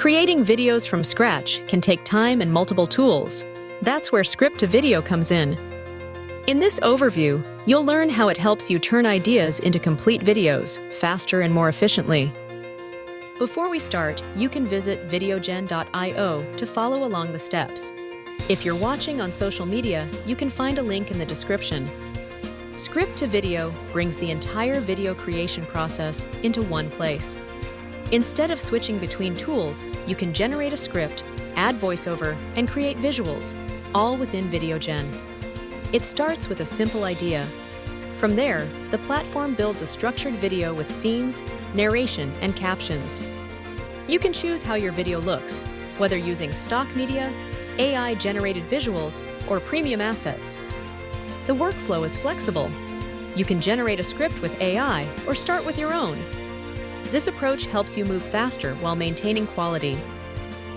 Creating videos from scratch can take time and multiple tools. That's where script-to-video comes in. In this overview, you'll learn how it helps you turn ideas into complete videos faster and more efficiently. Before we start, you can visit VideoGen.io to follow along the steps. If you're watching on social media, you can find a link in the description. Script-to-video brings the entire video creation process into one place. Instead of switching between tools, you can generate a script, add voiceover, and create visuals, all within VideoGen. It starts with a simple idea. From there, the platform builds a structured video with scenes, narration, and captions. You can choose how your video looks, whether using stock media, AI-generated visuals, or premium assets. The workflow is flexible. You can generate a script with AI or start with your own. This approach helps you move faster while maintaining quality.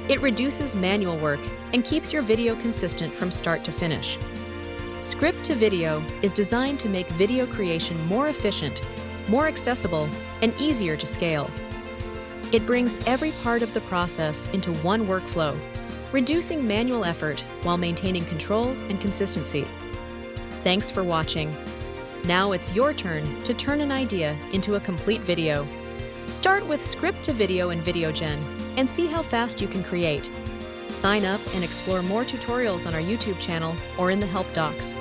It reduces manual work and keeps your video consistent from start to finish. Script-to-video is designed to make video creation more efficient, more accessible, and easier to scale. It brings every part of the process into one workflow, reducing manual effort while maintaining control and consistency. Thanks for watching. Now it's your turn to turn an idea into a complete video. Start with script-to-video in VideoGen and see how fast you can create. Sign up and explore more tutorials on our YouTube channel or in the help docs.